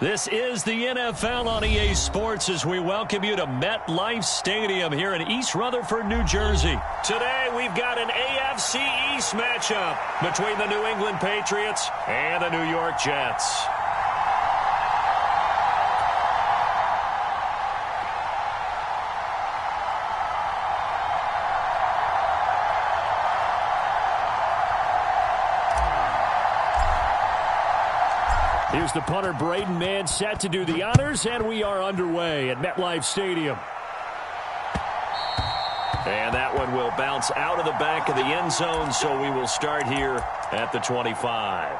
This is the NFL on EA Sports as we welcome you to MetLife Stadium here in East Rutherford, New Jersey. Today we've got an AFC East matchup between the New England Patriots and the New York Jets. Here's the punter, Braden Mann, set to do the honors, and we are underway at MetLife Stadium. And that one will bounce out of the back of the end zone, so we will start here at the 25.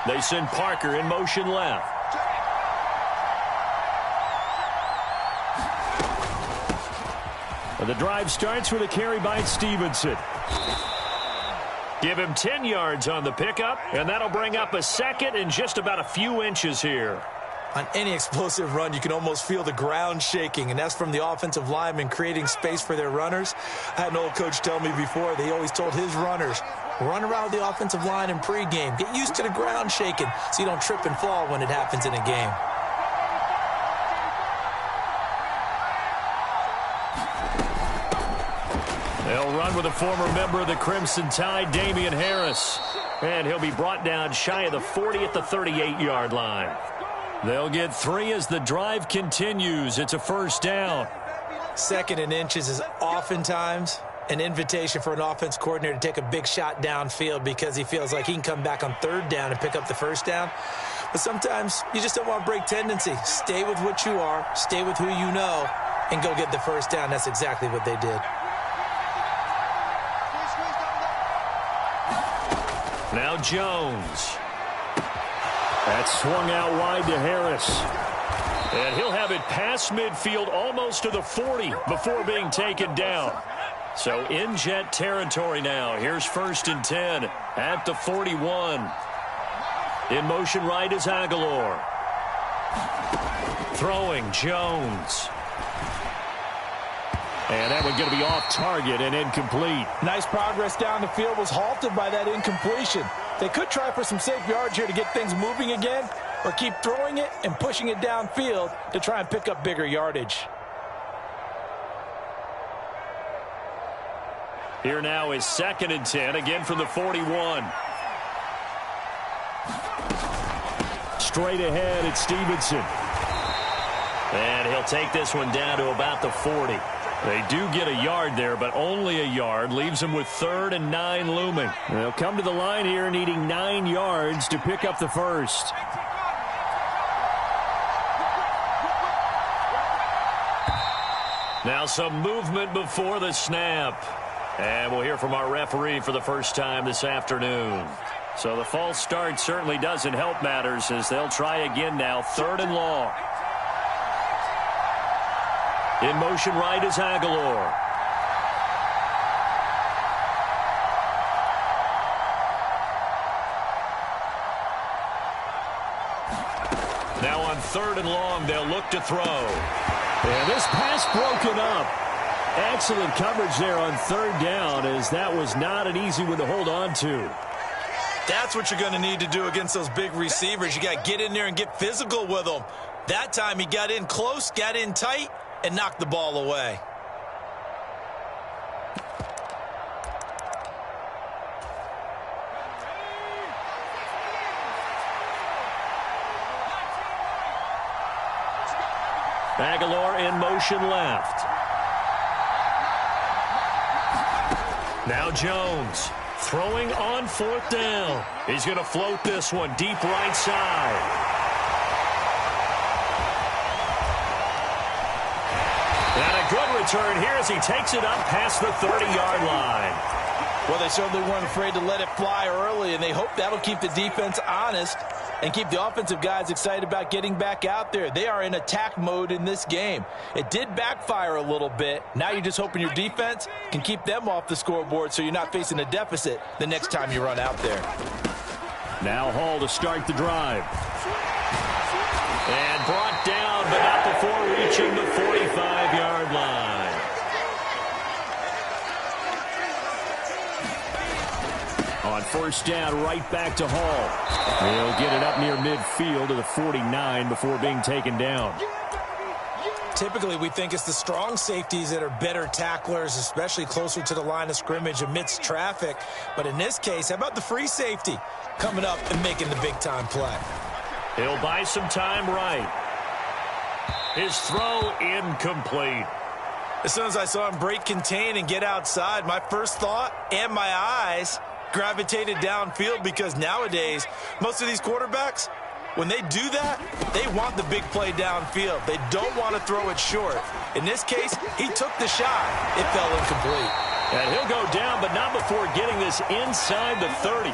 They send Parker in motion left. The drive starts with a carry by Stevenson. Give him 10 yards on the pickup, and that'll bring up a second and just about a few inches here. On any explosive run, you can almost feel the ground shaking, and that's from the offensive linemen creating space for their runners. I had an old coach tell me before, they always told his runners, run around the offensive line in pregame. Get used to the ground shaking so you don't trip and fall when it happens in a game. They'll run with a former member of the Crimson Tide, Damian Harris. And he'll be brought down shy of the 40 at the 38-yard line. They'll get 3 as the drive continues. It's a first down. Second and inches is oftentimes an invitation for an offense coordinator to take a big shot downfield because he feels like he can come back on third down and pick up the first down. But sometimes you just don't want to break tendency. Stay with what you are, stay with who you know, and go get the first down. That's exactly what they did. Now Jones. That's swung out wide to Harris. And he'll have it past midfield almost to the 40 before being taken down. So in Jet territory now. Here's 1st and 10 at the 41. In motion right is Aguilar. Throwing Jones. And that one's going to be off target and incomplete. Nice progress down the field, was halted by that incompletion. They could try for some safe yards here to get things moving again, or keep throwing it and pushing it downfield to try and pick up bigger yardage. Here now is 2nd and 10, again from the 41. Straight ahead, it's Stevenson. And he'll take this one down to about the 40. They do get a yard there, but only a yard. Leaves them with 3rd and 9 looming. They'll come to the line here needing 9 yards to pick up the first. Now some movement before the snap. And we'll hear from our referee for the first time this afternoon. So the false start certainly doesn't help matters as they'll try again now. 3rd and long. In motion right is Aguilar. Now on 3rd and long, they'll look to throw. And this pass broken up. Excellent coverage there on 3rd down, as that was not an easy one to hold on to. That's what you're going to need to do against those big receivers. You got to get in there and get physical with them. That time he got in close, got in tight, and knocked the ball away. Aguilar in motion left. Now Jones throwing on 4th down. He's going to float this one deep right side. And a good return here as he takes it up past the 30-yard line. Well, they certainly weren't afraid to let it fly early, and they hope that'll keep the defense honest and keep the offensive guys excited about getting back out there. They are in attack mode in this game. It did backfire a little bit. Now you're just hoping your defense can keep them off the scoreboard so you're not facing a deficit the next time you run out there. Now Hall to start the drive. And brought down, but not before reaching the 45-yard line. first down, right back to Hall. He'll get it up near midfield to the 49 before being taken down. Typically, we think it's the strong safeties that are better tacklers, especially closer to the line of scrimmage amidst traffic. But in this case, how about the free safety coming up and making the big-time play? He'll buy some time right. His throw incomplete. As soon as I saw him break contain and get outside, my first thought and my eyes gravitated downfield, because nowadays, most of these quarterbacks, when they do that, they want the big play downfield. They don't want to throw it short. In this case, he took the shot. It fell incomplete. And he'll go down, but not before getting this inside the 30.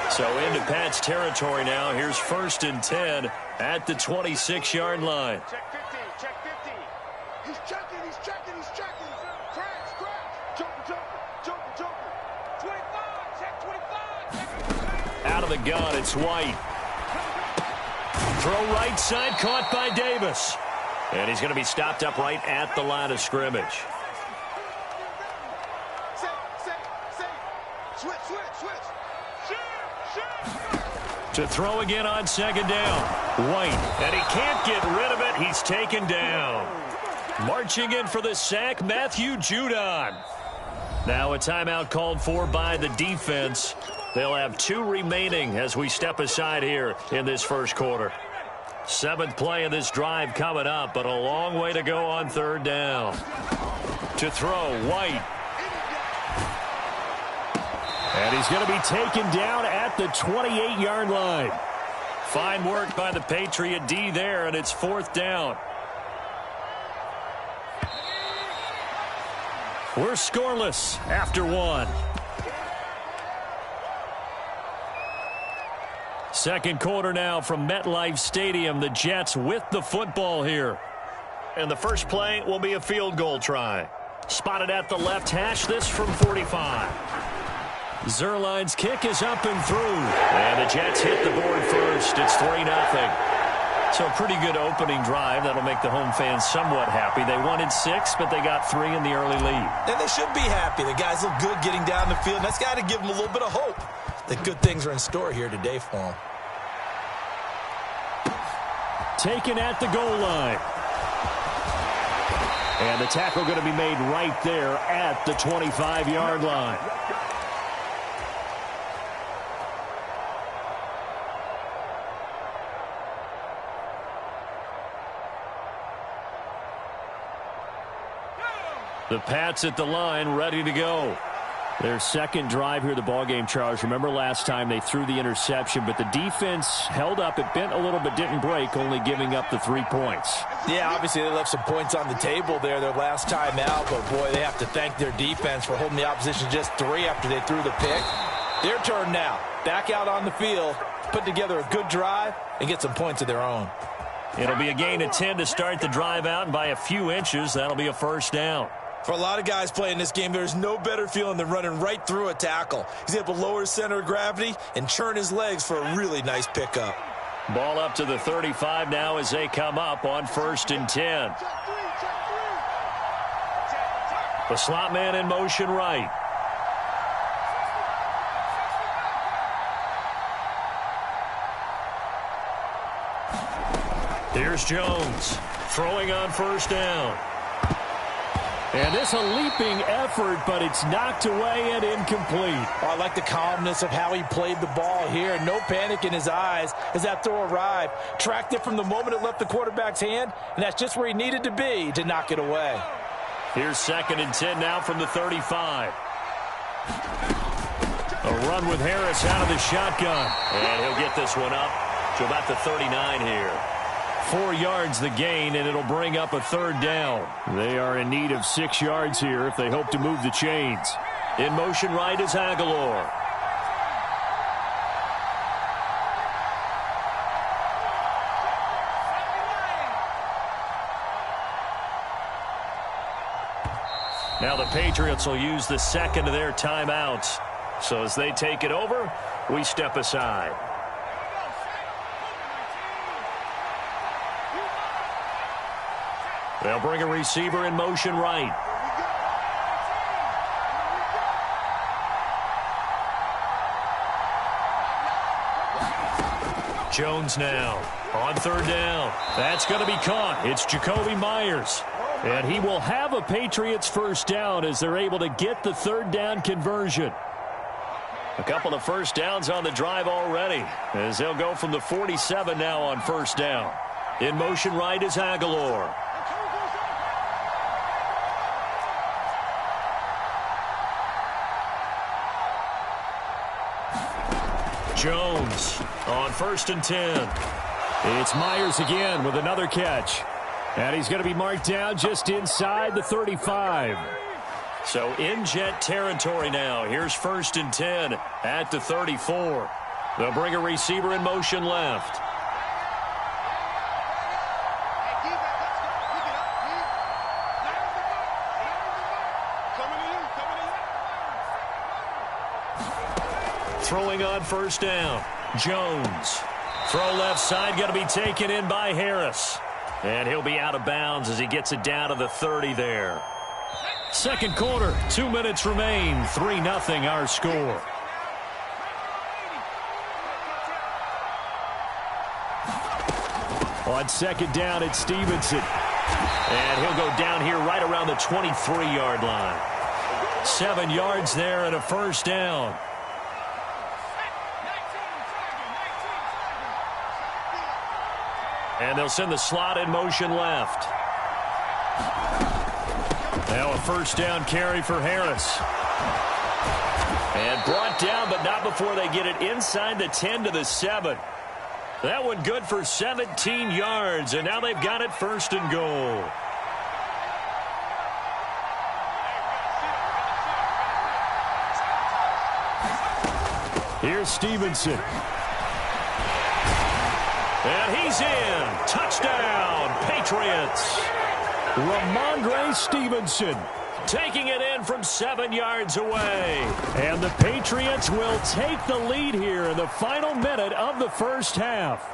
So into Pat's territory now. Here's 1st and 10 at the 26-yard line. Check 50, check 50. He's checking, he's checking, he's checking. Crash, crash. Jumper. 25, check 25. Out of the gun, it's White. Throw right side, caught by Davis. And he's going to be stopped up right at the line of scrimmage. To throw again on 2nd down. White, and he can't get rid of it. He's taken down. Marching in for the sack, Matthew Judon. Now a timeout called for by the defense. They'll have 2 remaining as we step aside here in this first quarter. 7th play of this drive coming up, but a long way to go on 3rd down. To throw, White. And he's going to be taken down at the 28-yard line. Fine work by the Patriot D there, and it's 4th down. We're scoreless after 1. Second quarter now from MetLife Stadium. The Jets with the football here. And the first play will be a field goal try. Spotted at the left hash, this from 45. Zerline's kick is up and through. And the Jets hit the board first. It's 3-0. So a pretty good opening drive. That'll make the home fans somewhat happy. They wanted 6, but they got 3 in the early lead. And they should be happy. The guys look good getting down the field. That's got to give them a little bit of hope that good things are in store here today for them. Taken at the goal line. And the tackle going to be made right there at the 25-yard line. The Pats at the line, ready to go. Their second drive here, the ballgame, Charles. Remember last time they threw the interception, but the defense held up. It bent a little but didn't break, only giving up the 3 points. Yeah, obviously they left some points on the table there their last time out, but boy, they have to thank their defense for holding the opposition just 3 after they threw the pick. Their turn now. Back out on the field, put together a good drive, and get some points of their own. It'll be a gain of 10 to start the drive out, and by a few inches, that'll be a first down. For a lot of guys playing this game, there's no better feeling than running right through a tackle. He's able to lower his center of gravity and churn his legs for a really nice pickup. Ball up to the 35 now as they come up on 1st and 10. The slot man in motion right. Here's Jones throwing on 1st down. And this a leaping effort, but it's knocked away and incomplete. Oh, I like the calmness of how he played the ball here. No panic in his eyes as that throw arrived. Tracked it from the moment it left the quarterback's hand, and that's just where he needed to be to knock it away. Here's 2nd and 10 now from the 35. A run with Harris out of the shotgun. And he'll get this one up to about the 39 here. 4 yards the gain, and it'll bring up a 3rd down. They are in need of 6 yards here if they hope to move the chains. In motion right is Aguilar. Now the Patriots will use the second of their timeouts. So as they take it over, we step aside. They'll bring a receiver in motion right. Jones now on third down. That's going to be caught. It's Jacoby Myers. And he will have a Patriots first down as they're able to get the third down conversion. A couple of first downs on the drive already as they'll go from the 47 now on first down. In motion right is Aguilar. Jones on 1st and 10. It's Myers again with another catch. And he's going to be marked down just inside the 35. So in jet territory now. Here's 1st and 10 at the 34. They'll bring a receiver in motion left. Throwing on first down. Jones. Throw left side, going to be taken in by Harris. And he'll be out of bounds as he gets it down to the 30 there. Second quarter, 2 minutes remain. 3-0 our score. On second down, it's Stevenson. And he'll go down here right around the 23-yard line. 7 yards there and a first down. And they'll send the slot in motion left. Now a first down carry for Harris. And brought down, but not before they get it inside the 10 to the 7. That one good for 17 yards, and now they've got it 1st and goal. Here's Stevenson. And he's in. Touchdown, Patriots. Ramondre Stevenson taking it in from 7 yards away. And the Patriots will take the lead here in the final minute of the first half.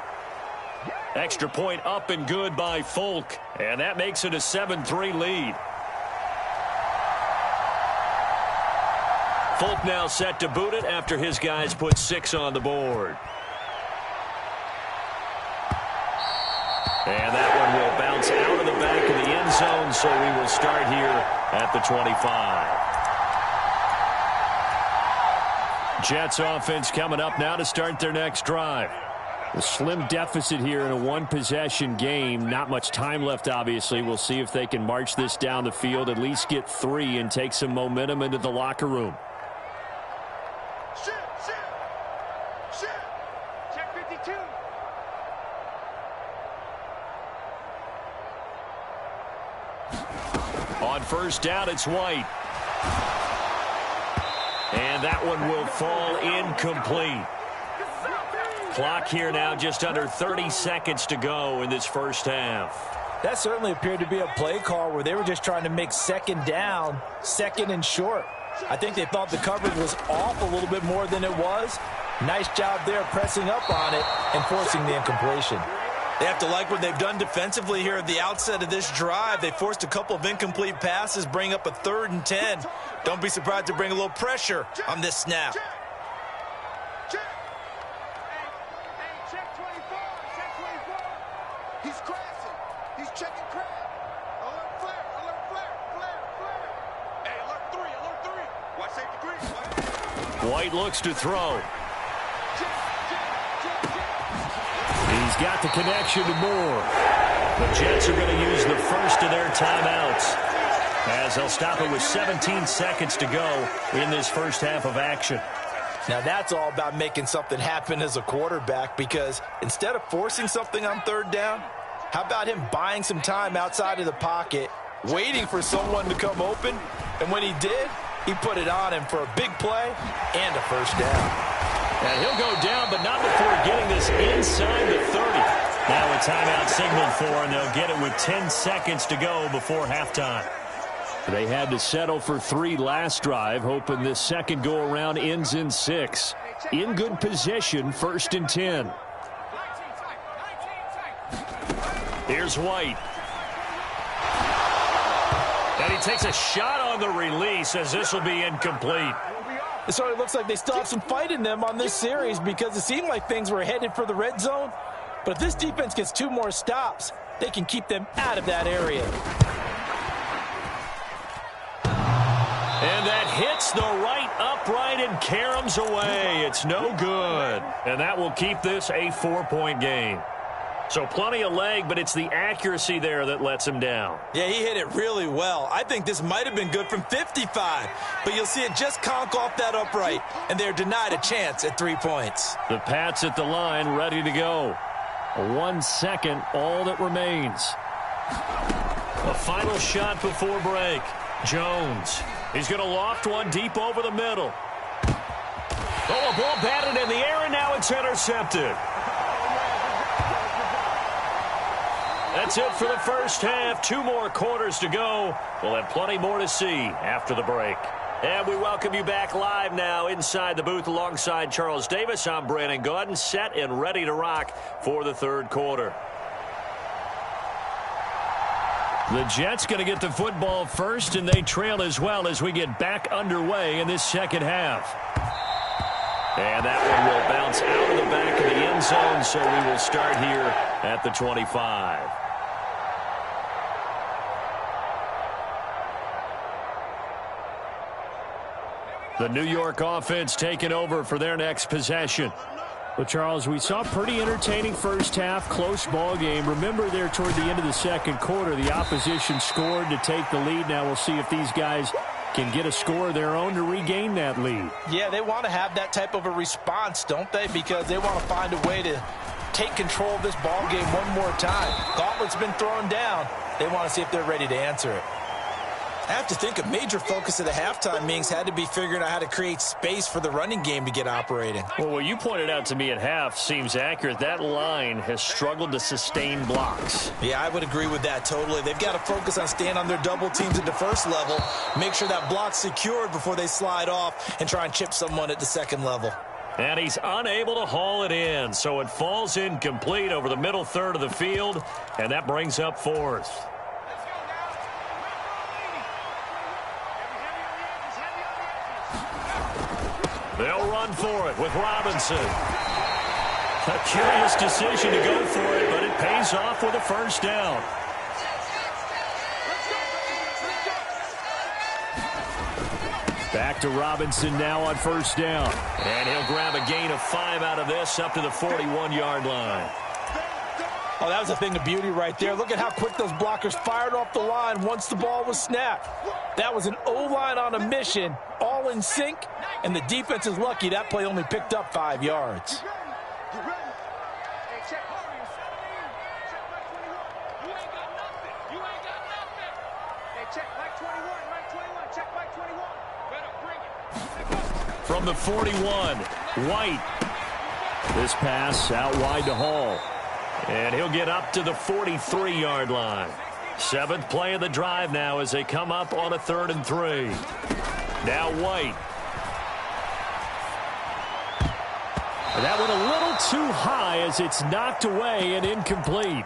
Extra point up and good by Folk. And that makes it a 7-3 lead. Folk now set to boot it after his guys put 6 on the board. And that one will bounce out of the back of the end zone, so we will start here at the 25. Jets offense coming up now to start their next drive. A slim deficit here in a one-possession game. Not much time left, obviously. We'll see if they can march this down the field, at least get 3, and take some momentum into the locker room. Check 52. On first down, it's White. And that one will fall incomplete. Clock here now just under 30 seconds to go in this first half. That certainly appeared to be a play call where they were just trying to make second down, second and short. I think they thought the coverage was off a little bit more than it was. Nice job there pressing up on it and forcing the incompletion. They have to like what they've done defensively here at the outset of this drive. They forced a couple of incomplete passes, bring up a 3rd and 10. Don't be surprised to bring a little pressure on this snap. Check 24. Check 24. He's crashing. He's checking Cray. Alert flare. Alert flare. Flare. Hey, alert 3. Watch safety green. White looks to throw. He's got the connection to Moore. The Jets are going to use the first of their timeouts as they'll stop it with 17 seconds to go in this first half of action. Now that's all about making something happen as a quarterback, because instead of forcing something on third down, how about him buying some time outside of the pocket, waiting for someone to come open, and when he did, he put it on him for a big play and a first down. And he'll go down, but not before getting this inside the 30. Now a timeout signaled for, and they'll get it with 10 seconds to go before halftime. They had to settle for 3 last drive, hoping this second go-around ends in 6. In good position, 1st and 10. Here's White. And he takes a shot on the release as this will be incomplete. It sort of looks like they still have some fight in them on this series because it seemed like things were headed for the red zone. But if this defense gets 2 more stops, they can keep them out of that area. And that hits the right upright and caroms away. It's no good. And that will keep this a 4-point game. So plenty of leg, but it's the accuracy there that lets him down. Yeah, he hit it really well. I think this might have been good from 55, but you'll see it just conk off that upright, and they're denied a chance at 3 points. The Pats at the line, ready to go. 1 second, all that remains. A final shot before break. Jones. He's going to loft one deep over the middle. Oh, a ball batted in the air, and now it's intercepted. That's it for the first half. 2 more quarters to go. We'll have plenty more to see after the break. And we welcome you back live now inside the booth alongside Charles Davis. I'm Brandon Gaudin, set and ready to rock for the third quarter. The Jets going to get the football first, and they trail as well as we get back underway in this second half. And that one will bounce out of the back of the end zone, so we will start here at the 25. The New York offense taking over for their next possession. Well, Charles, we saw a pretty entertaining first half, close ball game. Remember there toward the end of the second quarter, the opposition scored to take the lead. Now we'll see if these guys can get a score of their own to regain that lead. Yeah, they want to have that type of a response, don't they? Because they want to find a way to take control of this ball game one more time. Gauntlet's been thrown down. They want to see if they're ready to answer it. I have to think a major focus of the halftime meetings had to be figuring out how to create space for the running game to get operating. Well, what you pointed out to me at half seems accurate. That line has struggled to sustain blocks. Yeah, I would agree with that totally. They've got to focus on staying on their double teams at the first level, make sure that block's secured before they slide off and try and chip someone at the second level. And he's unable to haul it in, so it falls incomplete over the middle third of the field, and that brings up fourth. They'll run for it with Robinson. A curious decision to go for it, but it pays off with a first down. Back to Robinson now on first down. And he'll grab a gain of 5 out of this up to the 41-yard line. Oh, that was a thing of beauty right there. Look at how quick those blockers fired off the line once the ball was snapped. That was an O-line on a mission, all in sync, and the defense is lucky that play only picked up 5 yards. From the 41, White. This pass out wide to Hall. And he'll get up to the 43-yard line. 7th play of the drive now as they come up on a 3rd and 3. Now White. And that went a little too high as it's knocked away and incomplete.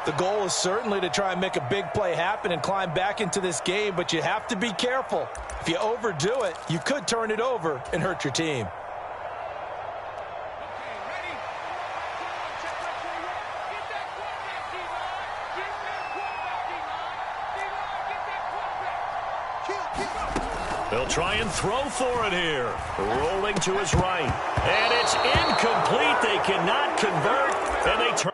The goal is certainly to try and make a big play happen and climb back into this game, but you have to be careful. If you overdo it, you could turn it over and hurt your team. They'll try and throw for it here. Rolling to his right. And it's incomplete. They cannot convert, and they turn.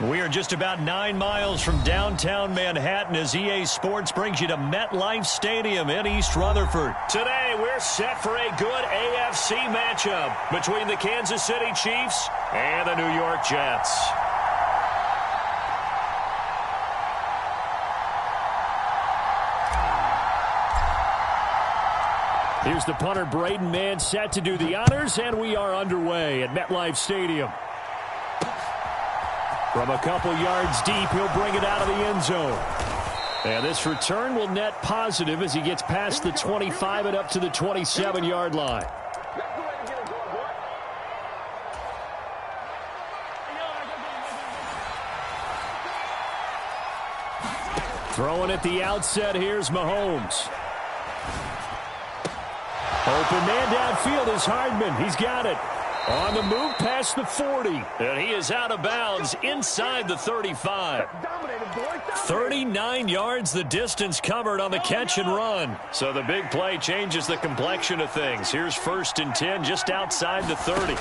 We are just about 9 miles from downtown Manhattan as EA Sports brings you to MetLife Stadium in East Rutherford. Today, we're set for a good AFC matchup between the Kansas City Chiefs and the New York Jets. Here's the punter, Braden Mann, set to do the honors, and we are underway at MetLife Stadium. From a couple yards deep, he'll bring it out of the end zone. And this return will net positive as he gets past the 25 and up to the 27-yard line. Throwing at the outset, here's Mahomes. Open man downfield is Hardman. He's got it. On the move past the 40. And he is out of bounds inside the 35. 39 yards the distance covered on the catch and run. So the big play changes the complexion of things. Here's 1st and 10 just outside the 30.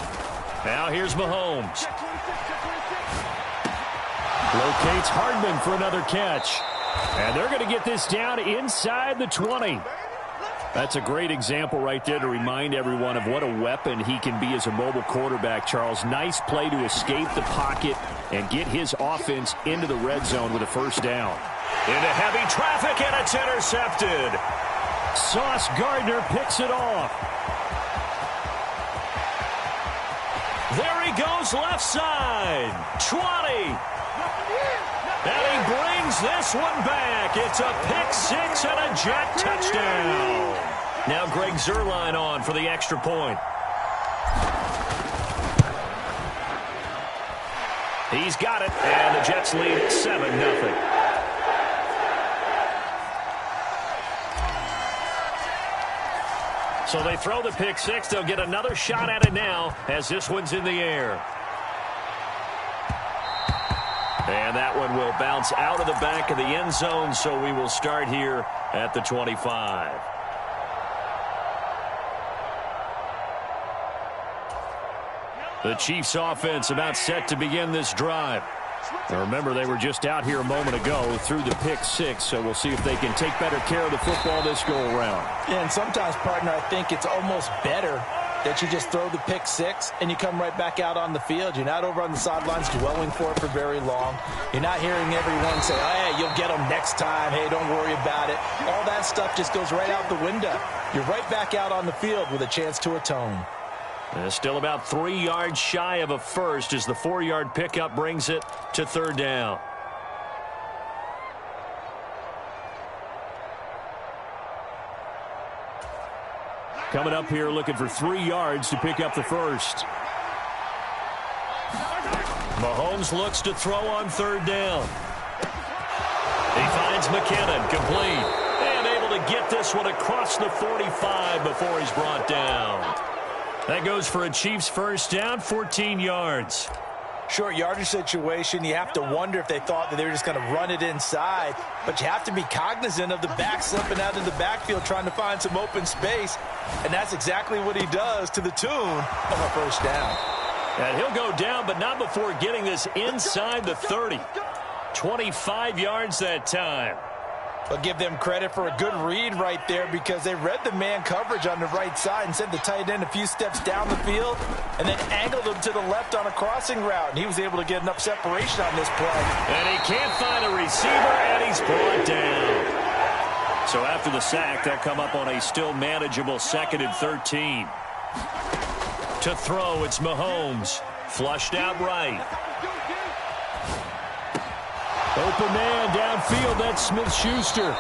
Now here's Mahomes. Locates Hardman for another catch. And they're going to get this down inside the 20. That's a great example right there to remind everyone of what a weapon he can be as a mobile quarterback, Charles. Nice play to escape the pocket and get his offense into the red zone with a first down. Into heavy traffic, and it's intercepted. Sauce Gardner picks it off. There he goes left side. 20. And he brings this one back. It's a pick six and a Jet touchdown. Now Greg Zuerlein on for the extra point. He's got it, and the Jets lead 7-0. So they throw the pick six. They'll get another shot at it now as this one's in the air. And that one will bounce out of the back of the end zone, so we will start here at the 25. The Chiefs offense about set to begin this drive. Now remember, they were just out here a moment ago through the pick six, so we'll see if they can take better care of the football this go-around. Yeah, and sometimes, partner, I think it's almost better that you just throw the pick six and you come right back out on the field. You're not over on the sidelines dwelling for it for very long. You're not hearing everyone say, oh, hey, you'll get them next time. Hey, don't worry about it. All that stuff just goes right out the window. You're right back out on the field with a chance to atone. And still about 3 yards shy of a first as the 4-yard pickup brings it to 3rd down. Coming up here looking for 3 yards to pick up the first. Mahomes looks to throw on 3rd down. He finds McKinnon complete. And able to get this one across the 45 before he's brought down. That goes for a Chiefs first down, 14 yards. Short yardage situation, you have to wonder if they thought that they were just going to run it inside. But you have to be cognizant of the back slipping out of the backfield trying to find some open space. And that's exactly what he does to the tune of a first down. And he'll go down, but not before getting this inside the 30. 25 yards that time. But give them credit for a good read right there because they read the man coverage on the right side and sent the tight end a few steps down the field and then angled him to the left on a crossing route. And he was able to get enough separation on this play. And he can't find a receiver, and he's brought down. So after the sack, they'll come up on a still manageable 2nd and 13. To throw, it's Mahomes. Flushed out right. Open man downfield, that's Smith-Schuster.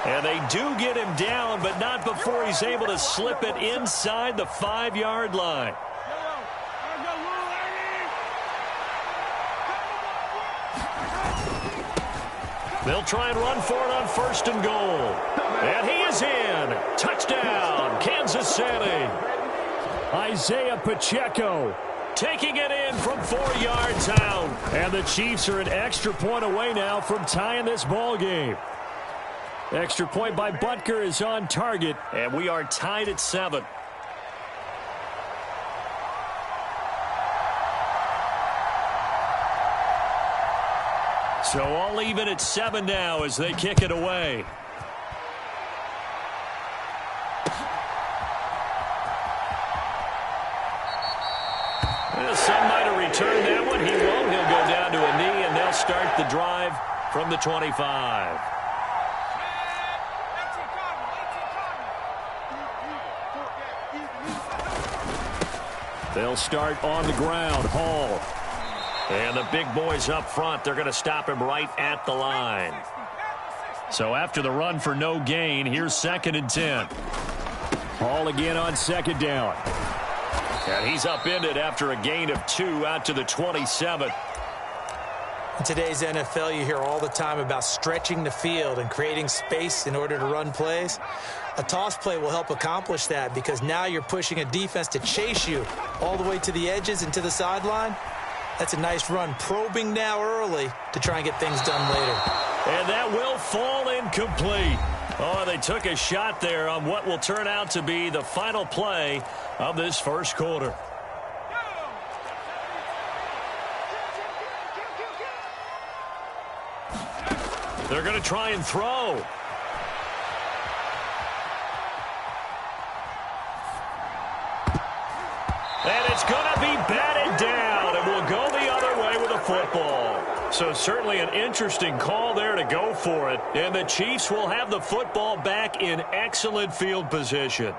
And they do get him down, but not before he's able to slip it inside the 5-yard line. They'll try and run for it on 1st and goal. And he is in. Touchdown, Kansas City. Isaiah Pacheco taking it in from 4 yards out. And the Chiefs are an extra point away now from tying this ball game. Extra point by Butker is on target, and we are tied at 7. So all even at 7 now as they kick it away. Well, some might have returned that one. He won't. He'll go down to a knee, and they'll start the drive from the 25. They'll start on the ground. Hall. And the big boys up front, they're going to stop him right at the line. So after the run for no gain, here's 2nd and 10. Hall again on 2nd down. And he's upended after a gain of 2 out to the 27. In today's NFL, you hear all the time about stretching the field and creating space in order to run plays. A toss play will help accomplish that because now you're pushing a defense to chase you all the way to the edges and to the sideline. That's a nice run, probing now early to try and get things done later. And that will fall incomplete. Oh, they took a shot there on what will turn out to be the final play of this first quarter. They're going to try and throw. And it's going to be batted down, and we'll go the other way with a football. So certainly an interesting call there to go for it. And the Chiefs will have the football back in excellent field position.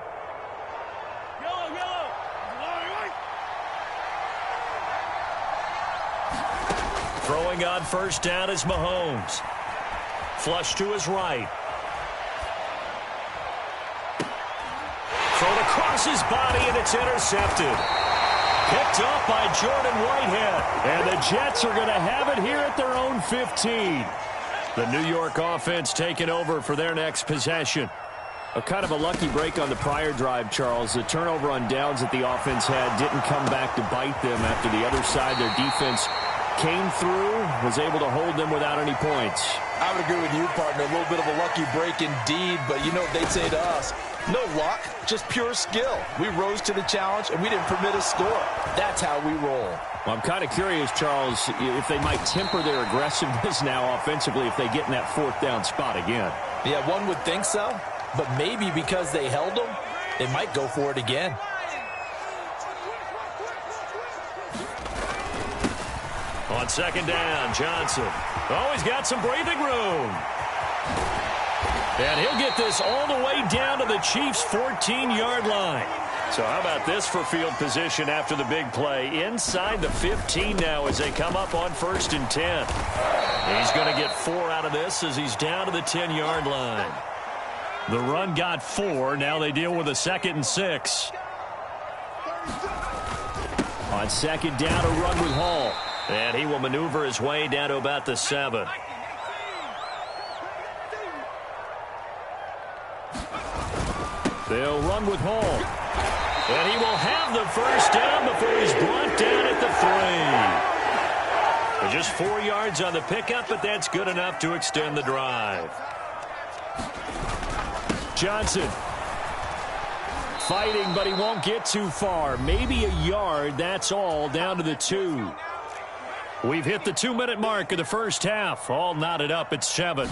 Throwing on first down is Mahomes. Flush to his right. Thrown across his body, and it's intercepted. Picked up by Jordan Whitehead. And the Jets are going to have it here at their own 15. The New York offense taking over for their next possession. A kind of a lucky break on the prior drive, Charles. The turnover on downs that the offense had didn't come back to bite them after the other side. Their defense came through, was able to hold them without any points. I would agree with you, partner. A little bit of a lucky break indeed, but you know what they'd say to us? No luck, just pure skill. We rose to the challenge, and we didn't permit a score. That's how we roll. Well, I'm kind of curious, Charles, if they might temper their aggressiveness now offensively if they get in that 4th down spot again. Yeah, one would think so, but maybe because they held them, they might go for it again. On 2nd down, Johnson. Oh, he's got some breathing room. And he'll get this all the way down to the Chiefs' 14-yard line. So how about this for field position after the big play? Inside the 15 now as they come up on 1st and 10. He's going to get 4 out of this as he's down to the 10-yard line. The run got 4. Now they deal with a 2nd and 6. On 2nd down, a run with Hall. And he will maneuver his way down to about the 7. They'll run with Hall. And he will have the first down before he's brought down at the 3. Just 4 yards on the pickup, but that's good enough to extend the drive. Johnson. Fighting, but he won't get too far. Maybe a yard, that's all, down to the 2. We've hit the 2-minute mark of the first half. All knotted up at 7.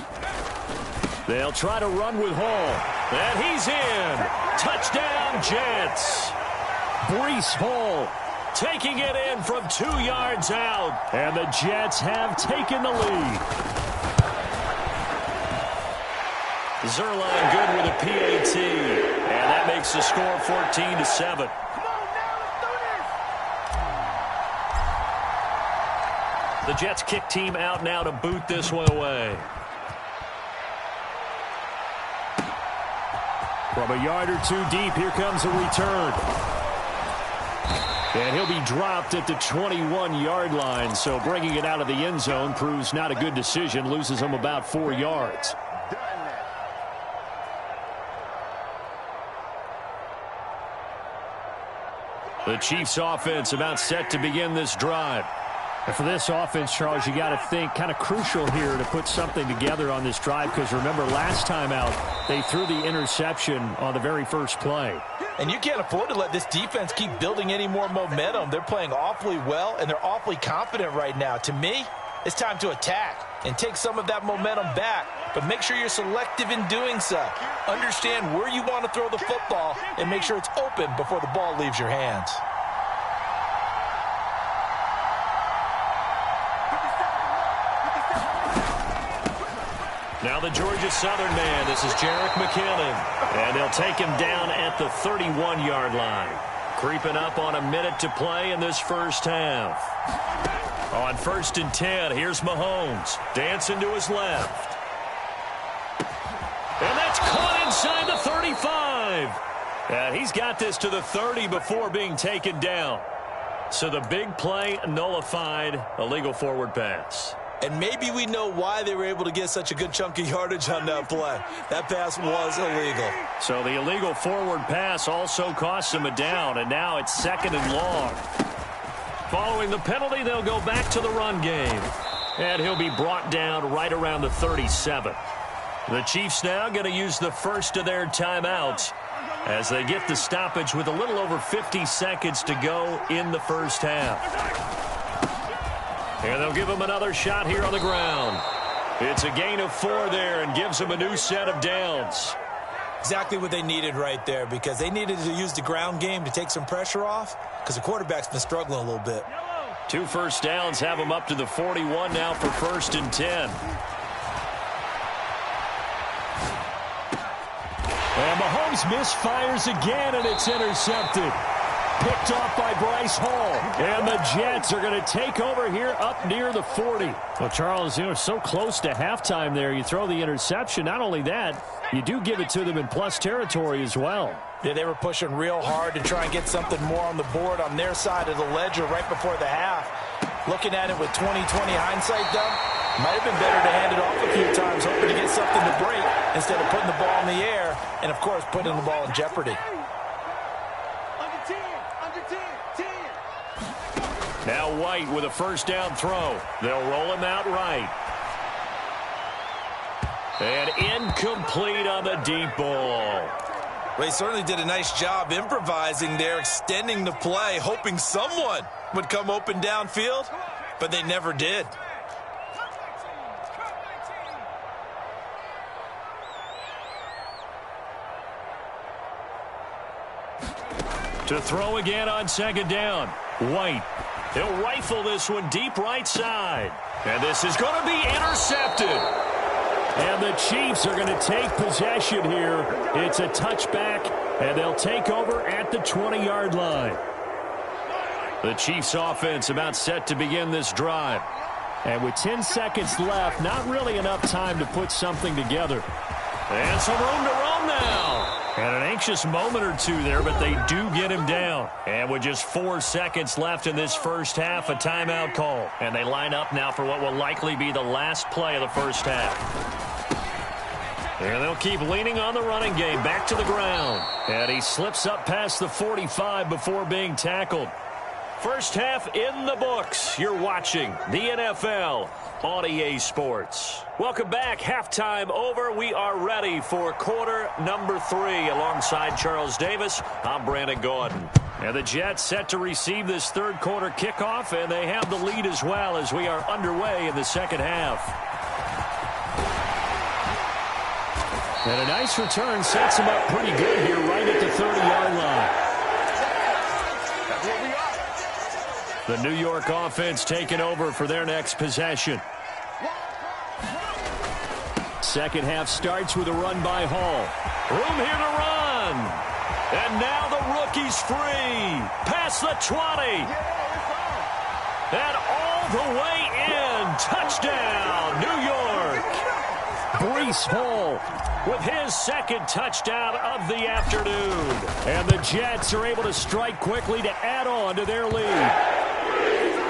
They'll try to run with Hall. And he's in. Touchdown, Jets. Breece Hall taking it in from 2 yards out. And the Jets have taken the lead. Zerline good with a PAT. And that makes the score 14-7. The Jets kick team out now to boot this one away. From a yard or 2 deep, here comes a return. And he'll be dropped at the 21-yard line, so bringing it out of the end zone proves not a good decision, loses him about 4 yards. The Chiefs offense about set to begin this drive. And for this offense, Charles, you got to think kind of crucial here to put something together on this drive because remember last time out they threw the interception on the very first play. And you can't afford to let this defense keep building any more momentum. They're playing awfully well, and they're awfully confident right now. To me, it's time to attack. and take some of that momentum back, but make sure you're selective in doing so. Understand where you want to throw the football and make sure it's open before the ball leaves your hands. Now the Georgia Southern man, this is Jerick McKinnon, and they'll take him down at the 31-yard line. Creeping up on a minute to play in this first half. On 1st and 10, here's Mahomes, dancing to his left. And that's caught inside the 35. And he's got this to the 30 before being taken down. So the big play nullified, illegal forward pass. And maybe we know why they were able to get such a good chunk of yardage on that play. That pass was illegal. So the illegal forward pass also cost him a down, and now it's 2nd and long. Following the penalty, they'll go back to the run game. And he'll be brought down right around the 37. The Chiefs now going to use the first of their timeouts as they get the stoppage with a little over 50 seconds to go in the first half. And they'll give him another shot here on the ground. It's a gain of 4 there and gives him a new set of downs. Exactly what they needed right there, because they needed to use the ground game to take some pressure off, because the quarterback's been struggling a little bit. 2 first downs have him up to the 41 now for 1st and 10. And Mahomes misfires again, and it's intercepted. Picked off by Bryce Hall. And the Jets are going to take over here up near the 40. Well, Charles, so close to halftime there. You throw the interception. Not only that, you do give it to them in plus territory as well. Yeah, they were pushing real hard to try and get something more on the board on their side of the ledger right before the half. Looking at it with 20/20 hindsight, though, might have been better to hand it off a few times, hoping to get something to break instead of putting the ball in the air and, of course, putting the ball in jeopardy. Now White with a first down throw. They'll roll him out right. And incomplete on the deep ball. Well, he certainly did a nice job improvising there, extending the play, hoping someone would come open downfield, but they never did. To throw again on 2nd down. White. He'll rifle this one deep right side. And this is going to be intercepted. And the Chiefs are going to take possession here. It's a touchback, and they'll take over at the 20-yard line. The Chiefs offense about set to begin this drive. And with 10 seconds left, not really enough time to put something together. And some room to roam now. And an anxious moment or two there, but they do get him down. And with just 4 seconds left in this first half, a timeout call. And they line up now for what will likely be the last play of the first half. And they'll keep leaning on the running game, back to the ground. And he slips up past the 45 before being tackled. First half in the books. You're watching the NFL on EA Sports. Welcome back. Halftime over. We are ready for quarter number 3. Alongside Charles Davis, I'm Brandon Gordon. And the Jets set to receive this third quarter kickoff, and they have the lead as well as we are underway in the second half. And a nice return sets him up pretty good here right at the 30-yard line. The New York offense taking over for their next possession. Second half starts with a run by Hall. Room here to run. And now the rookie's free. Past the 20. And all the way in. Touchdown, New York. Breece Hall with his second touchdown of the afternoon. And the Jets are able to strike quickly to add on to their lead.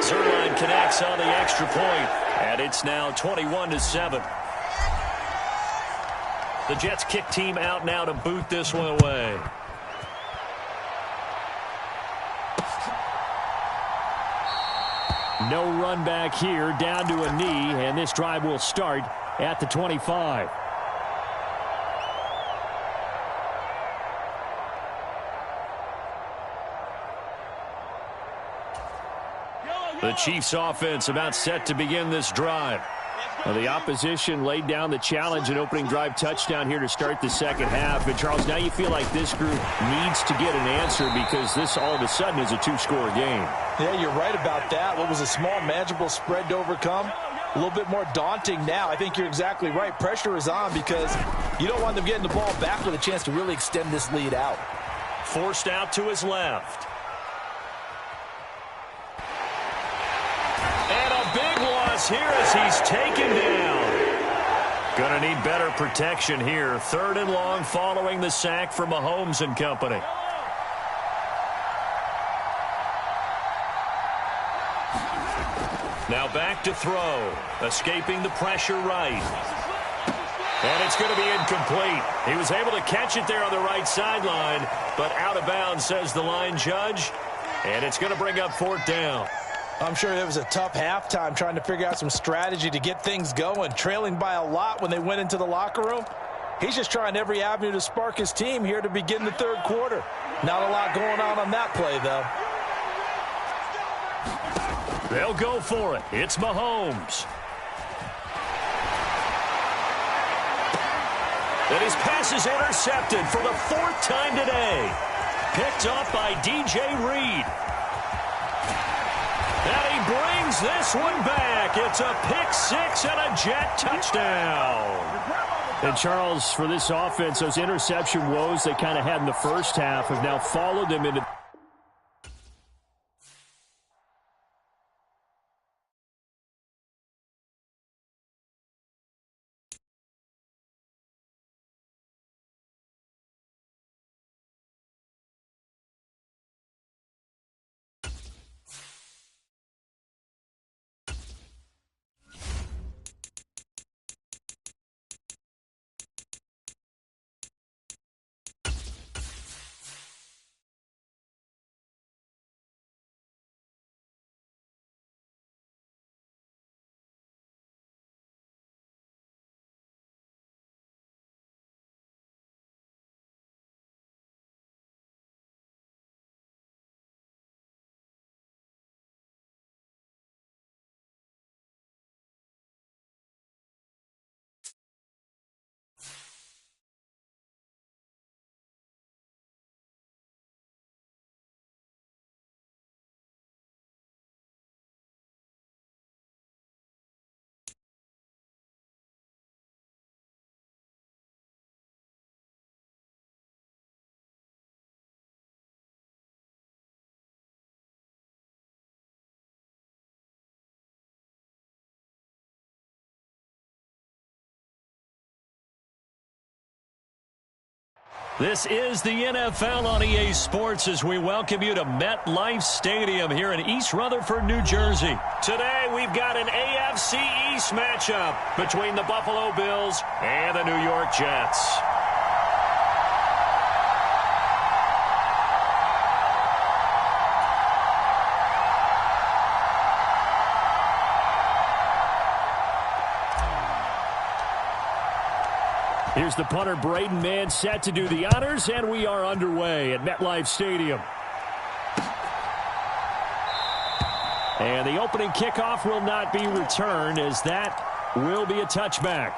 Zerline connects on the extra point, and it's now 21-7. The Jets kick team out now to boot this one away. No run back here, down to a knee, and this drive will start at the 25. The Chiefs offense about set to begin this drive. Well, the opposition laid down the challenge and opening drive touchdown here to start the second half. And, Charles, now you feel like this group needs to get an answer because this all of a sudden is a two-score game. Yeah, you're right about that. What was a small, manageable spread to overcome? A little bit more daunting now. I think you're exactly right. Pressure is on because you don't want them getting the ball back with a chance to really extend this lead out. Forced out to his left. And a big loss here as he's taken down. Gonna need better protection here. 3rd and long following the sack from Mahomes and company. Now back to throw. Escaping the pressure right. And it's going to be incomplete. He was able to catch it there on the right sideline, but out of bounds, says the line judge. And it's going to bring up 4th down. I'm sure it was a tough halftime trying to figure out some strategy to get things going, trailing by a lot when they went into the locker room. He's just trying every avenue to spark his team here to begin the 3rd quarter. Not a lot going on that play, though. They'll go for it. It's Mahomes. And his pass is intercepted for the 4th time today. Picked off by DJ Reed. And he brings this one back. It's a pick 6 and a Jet touchdown. And, Charles, for this offense, those interception woes they kind of had in the first half have now followed them into This is the NFL on EA Sports as we welcome you to MetLife Stadium here in East Rutherford, New Jersey. Today we've got an AFC East matchup between the Buffalo Bills and the New York Jets. Here's the punter, Braden Mann, set to do the honors, and we are underway at MetLife Stadium. And the opening kickoff will not be returned, as that will be a touchback.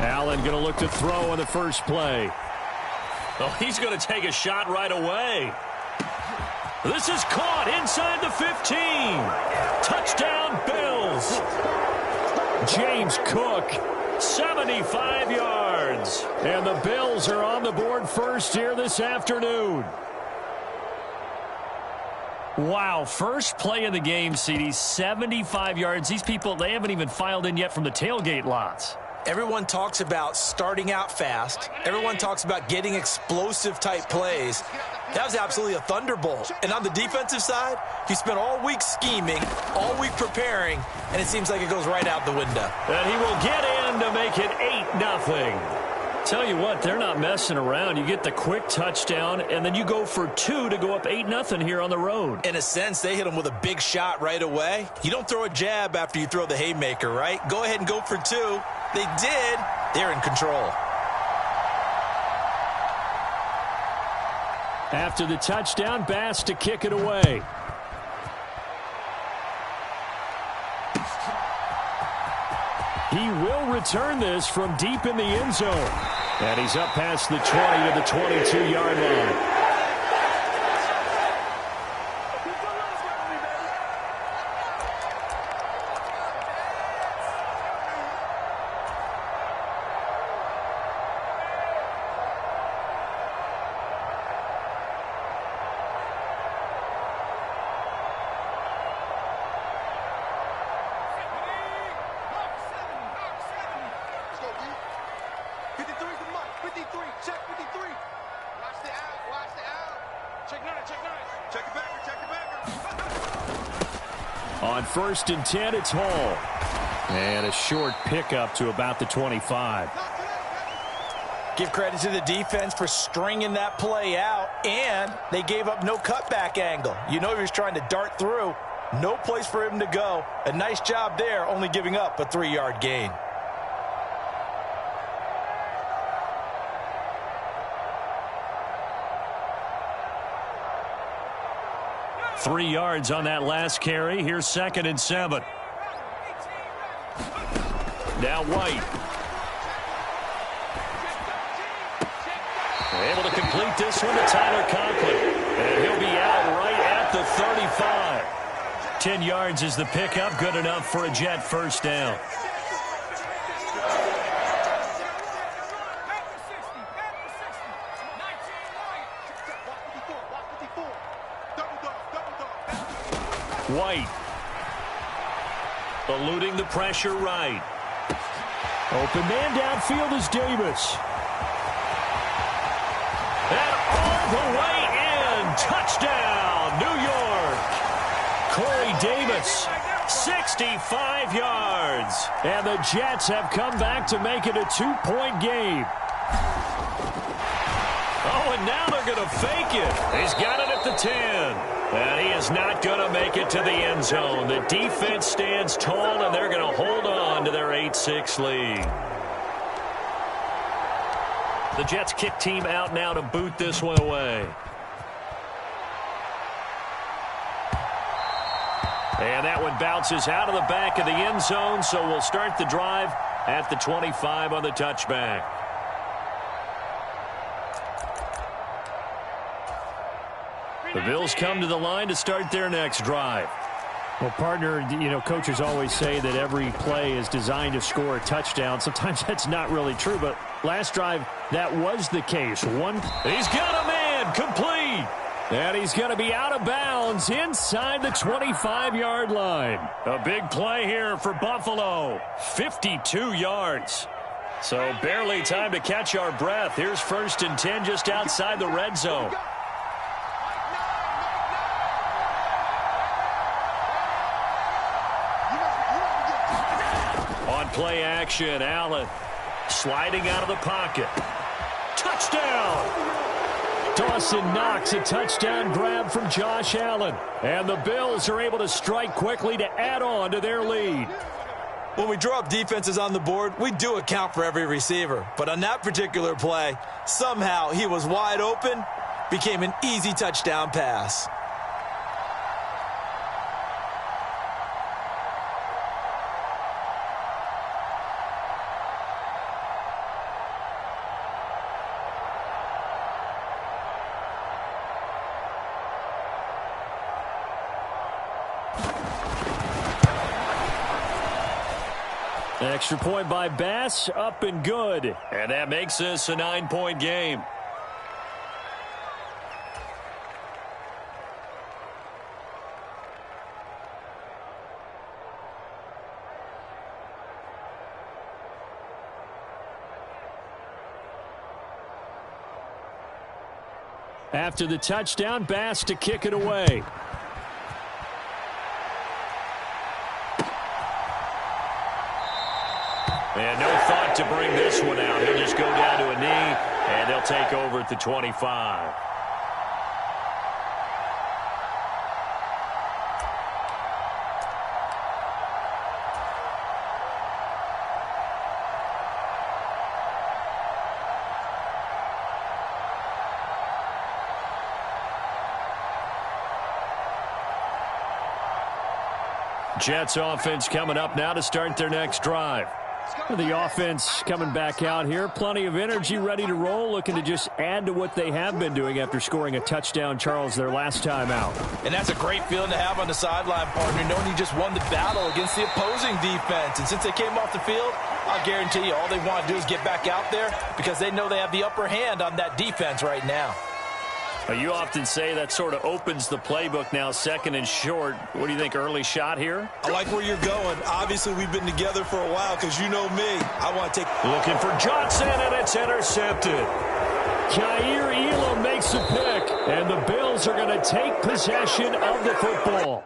Allen going to look to throw on the first play. Oh, he's going to take a shot right away. This is caught inside the 15. Touchdown, Bills. James Cook, 75 yards. And the Bills are on the board first here this afternoon. Wow, first play of the game, CD, 75 yards. These people, they haven't even filed in yet from the tailgate lots. Everyone talks about starting out fast. Everyone talks about getting explosive-type plays. That was absolutely a thunderbolt. And on the defensive side, he spent all week scheming, all week preparing, and it seems like it goes right out the window. And he will get in to make it 8-0. Tell you what, they're not messing around. You get the quick touchdown, and then you go for 2 to go up 8-0 here on the road. In a sense, they hit him with a big shot right away. You don't throw a jab after you throw the haymaker, right? Go ahead and go for 2. They did. They're in control. After the touchdown, Bass to kick it away. He will return this from deep in the end zone. And he's up past the 20 to the 22-yard line. On 1st and 10, it's Hall. And a short pickup to about the 25. Give credit to the defense for stringing that play out, and they gave up no cutback angle. You know he was trying to dart through. No place for him to go. A nice job there, only giving up a 3-yard gain. Three yards on that last carry. Here's 2nd and 7. Now White. Able to complete this one to Tyler Conklin. And he'll be out right at the 35. 10 yards is the pickup. Good enough for a Jet first down. White. Eluding the pressure right. Open man downfield is Davis. And all the way in. Touchdown, New York. Corey Davis, 65 yards. And the Jets have come back to make it a 2-point game. Oh, and now they're going to fake it. He's got it at the 10. And he is not going to make it to the end zone. The defense stands tall, and they're going to hold on to their 8-6 lead. The Jets kick team out now to boot this one away. And that one bounces out of the back of the end zone, so we'll start the drive at the 25 on the touchback. The Bills come to the line to start their next drive. Well, partner, coaches always say that every play is designed to score a touchdown. Sometimes that's not really true, but last drive, that was the case. He's got a man, complete. And he's going to be out of bounds inside the 25-yard line. A big play here for Buffalo. 52 yards. So barely time to catch our breath. Here's 1st and 10 just outside the red zone. Play action, Allen sliding out of the pocket. Touchdown! Dawson Knox, a touchdown grab from Josh Allen. And the Bills are able to strike quickly to add on to their lead. When we draw up defenses on the board, we do account for every receiver. But on that particular play, somehow he was wide open, became an easy touchdown pass. Extra point by Bass, up and good. And that makes this a 9-point game. After the touchdown, Bass to kick it away. And no thought to bring this one out. He'll just go down to a knee, and they'll take over at the 25. Jets offense coming up now to start their next drive. The offense coming back out here. Plenty of energy, ready to roll, looking to just add to what they have been doing after scoring a touchdown, Charles, their last time out. And that's a great feeling to have on the sideline, partner, knowing you just won the battle against the opposing defense. And since they came off the field, I'll guarantee you all they want to do is get back out there because they know they have the upper hand on that defense right now. You often say that sort of opens the playbook now, second and short. What do you think, early shot here? I like where you're going. Obviously, we've been together for a while because you know me. I want to take... Looking for Johnson, and it's intercepted. Kaiir Elam makes a pick, and the Bills are going to take possession of the football.